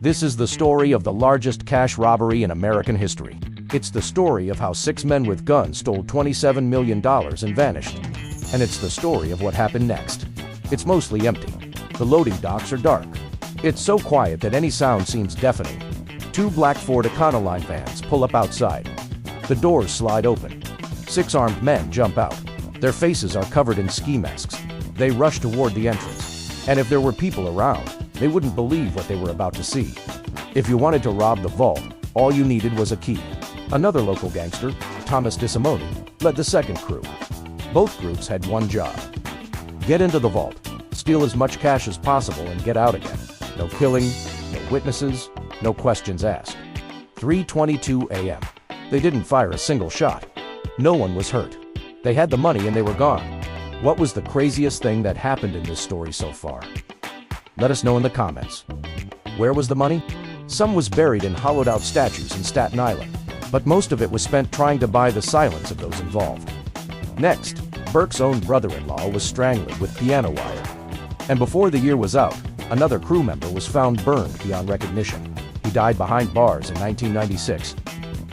This is the story of the largest cash robbery in American history. It's the story of how 6 men with guns stole $27 million and vanished. And it's the story of what happened next. It's mostly empty. The loading docks are dark. It's so quiet that any sound seems deafening. 2 black Ford Econoline vans pull up outside. The doors slide open. 6 armed men jump out. Their faces are covered in ski masks. They rush toward the entrance. And if there were people around, they wouldn't believe what they were about to see. If you wanted to rob the vault, all you needed was a key. Another local gangster, Thomas DeSimone, led the second crew. Both groups had one job: get into the vault, steal as much cash as possible, and get out again. No killing, no witnesses, no questions asked. 3:22 a.m. They didn't fire a single shot. No one was hurt. They had the money and they were gone. What was the craziest thing that happened in this story so far? Let us know in the comments. Where was the money? Some was buried in hollowed-out statues in Staten Island, but most of it was spent trying to buy the silence of those involved. Next, Burke's own brother-in-law was strangled with piano wire. And before the year was out, another crew member was found burned beyond recognition. He died behind bars in 1996.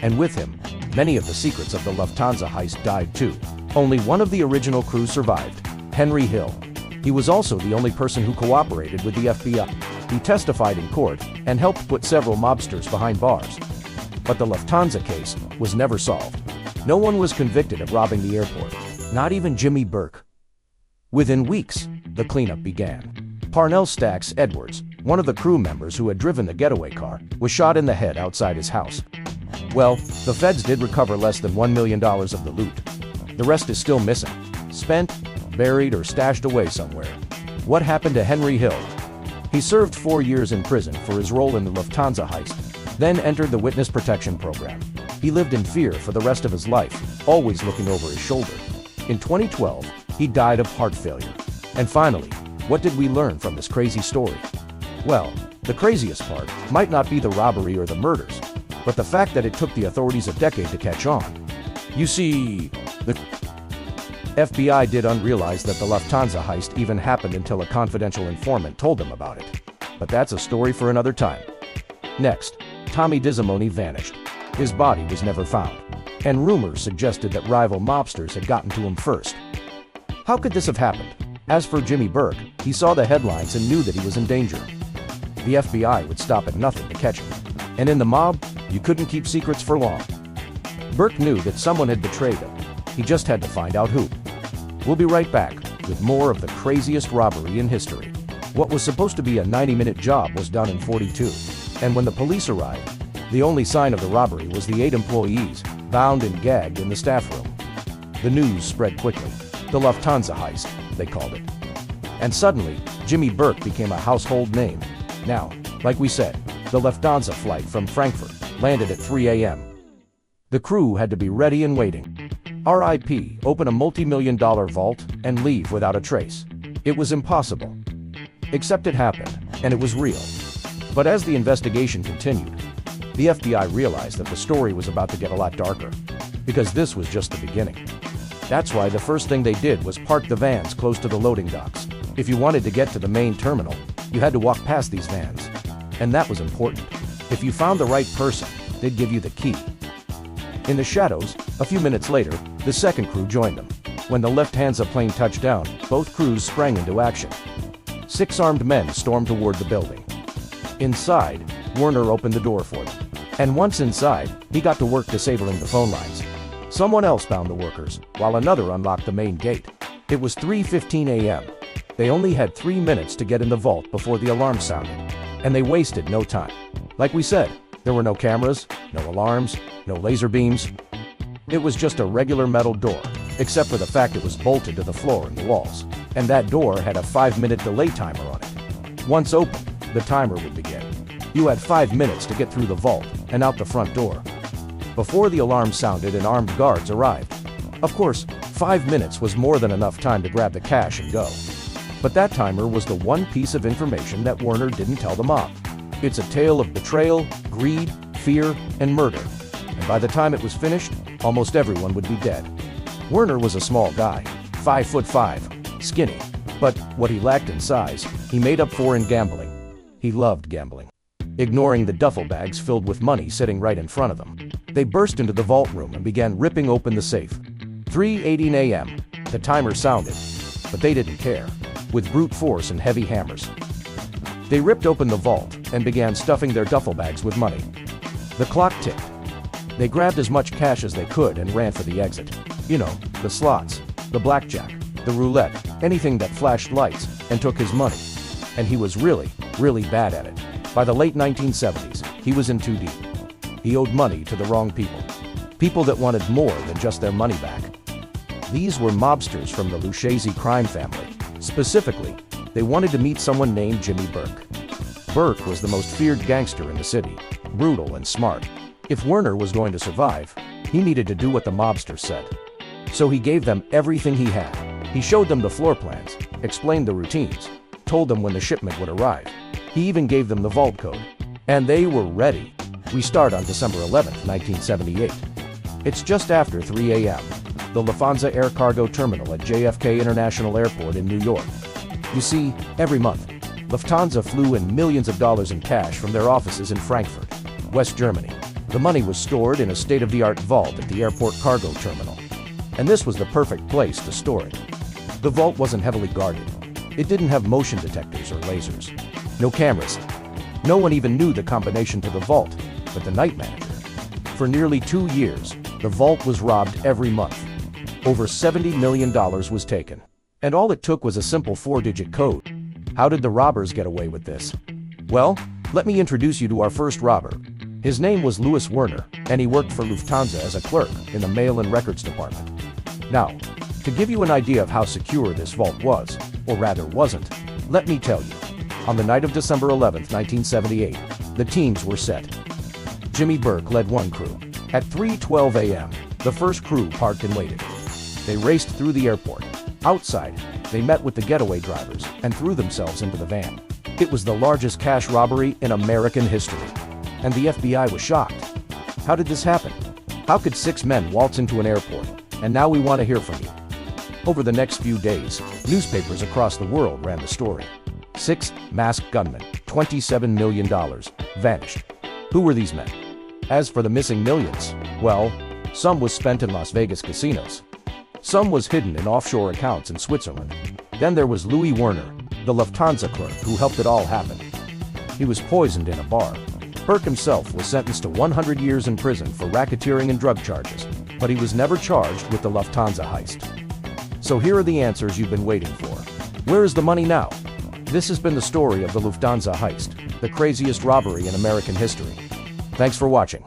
And with him, many of the secrets of the Lufthansa heist died too. Only one of the original crew survived: Henry Hill. He was also the only person who cooperated with the FBI. He testified in court and helped put several mobsters behind bars. But the Lufthansa case was never solved. No one was convicted of robbing the airport, not even Jimmy Burke. Within weeks, the cleanup began. Parnell Stacks Edwards, one of the crew members who had driven the getaway car, was shot in the head outside his house. Well, the feds did recover less than $1 million of the loot. The rest is still missing, spent, buried, or stashed away somewhere. What happened to Henry Hill? He served 4 years in prison for his role in the Lufthansa heist, then entered the Witness Protection Program. He lived in fear for the rest of his life, always looking over his shoulder. In 2012, he died of heart failure. And finally, what did we learn from this crazy story? Well, the craziest part might not be the robbery or the murders, but the fact that it took the authorities a decade to catch on. You see, the FBI didn't realize that the Lufthansa heist even happened until a confidential informant told them about it. But that's a story for another time. Next, Tommy DeSimone vanished. His body was never found, and rumors suggested that rival mobsters had gotten to him first. How could this have happened? As for Jimmy Burke, he saw the headlines and knew that he was in danger. The FBI would stop at nothing to catch him. And in the mob, you couldn't keep secrets for long. Burke knew that someone had betrayed him. He just had to find out who. We'll be right back with more of the craziest robbery in history. What was supposed to be a 90-minute job was done in 42. And when the police arrived, the only sign of the robbery was the 8 employees, bound and gagged in the staff room. The news spread quickly. The Lufthansa heist, they called it. And suddenly, Jimmy Burke became a household name. Now, like we said, the Lufthansa flight from Frankfurt landed at 3 a.m. The crew had to be ready and waiting. RIP, open a multi-million-dollar vault and leave without a trace. It was impossible. Except it happened, and it was real. But as the investigation continued, the FBI realized that the story was about to get a lot darker, because this was just the beginning. That's why the first thing they did was park the vans close to the loading docks. If you wanted to get to the main terminal, you had to walk past these vans. And that was important. If you found the right person, they'd give you the key. In the shadows, a few minutes later, the second crew joined them. When the Lufthansa plane touched down, both crews sprang into action. 6 armed men stormed toward the building. Inside, Werner opened the door for them. And once inside, he got to work disabling the phone lines. Someone else bound the workers, while another unlocked the main gate. It was 3:15 a.m. They only had 3 minutes to get in the vault before the alarm sounded. And they wasted no time. Like we said, there were no cameras, no alarms, no laser beams. It was just a regular metal door, except for the fact it was bolted to the floor and the walls. And that door had a 5-minute delay timer on it. Once open, the timer would begin. You had 5 minutes to get through the vault and out the front door before the alarm sounded and armed guards arrived. Of course, 5 minutes was more than enough time to grab the cash and go. But that timer was the one piece of information that Werner didn't tell the mob. It's a tale of betrayal, greed, fear, and murder. And by the time it was finished, almost everyone would be dead. Werner was a small guy, 5'5", skinny. But what he lacked in size, he made up for in gambling. He loved gambling. ignoring the duffel bags filled with money sitting right in front of them. They burst into the vault room and began ripping open the safe. 3:18 a.m. The timer sounded, but they didn't care. With brute force and heavy hammers, they ripped open the vault and began stuffing their duffel bags with money. The clock ticked. They grabbed as much cash as they could and ran for the exit. You know, the slots, the blackjack, the roulette, anything that flashed lights, and took his money. And he was really, really bad at it. By the late 1970s, he was in too deep. He owed money to the wrong people. People that wanted more than just their money back. These were mobsters from the Lucchese crime family. Specifically, they wanted to meet someone named Jimmy Burke. Burke was the most feared gangster in the city, brutal and smart. If Werner was going to survive, he needed to do what the mobsters said. So he gave them everything he had. He showed them the floor plans, explained the routines, told them when the shipment would arrive. He even gave them the vault code. And they were ready. We start on December 11th, 1978. It's just after 3 a.m. The Lufthansa Air Cargo Terminal at JFK International Airport in New York. You see, every month, Lufthansa flew in millions of dollars in cash from their offices in Frankfurt, West Germany. The money was stored in a state-of-the-art vault at the airport cargo terminal. And this was the perfect place to store it. The vault wasn't heavily guarded. It didn't have motion detectors or lasers. No cameras. No one even knew the combination to the vault, but the night manager. For nearly 2 years, the vault was robbed every month. Over $70 million was taken. And all it took was a simple 4-digit code. How did the robbers get away with this? Well, let me introduce you to our first robber. His name was Louis Werner, and he worked for Lufthansa as a clerk in the mail and records department. Now, to give you an idea of how secure this vault was, or rather wasn't, let me tell you. On the night of December 11th, 1978, the teams were set. Jimmy Burke led one crew. At 3:12 a.m., the first crew parked and waited. They raced through the airport. Outside, they met with the getaway drivers and threw themselves into the van. It was the largest cash robbery in American history. And the FBI was shocked. How did this happen? How could 6 men waltz into an airport? And now we want to hear from you. Over the next few days, newspapers across the world ran the story. 6 masked gunmen, $27 million, vanished. Who were these men? As for the missing millions, well, some was spent in Las Vegas casinos. Some was hidden in offshore accounts in Switzerland. Then there was Louis Werner, the Lufthansa clerk who helped it all happen. He was poisoned in a bar. Burke himself was sentenced to 100 years in prison for racketeering and drug charges, but he was never charged with the Lufthansa heist. So here are the answers you've been waiting for. Where is the money now? This has been the story of the Lufthansa heist, the craziest robbery in American history. Thanks for watching.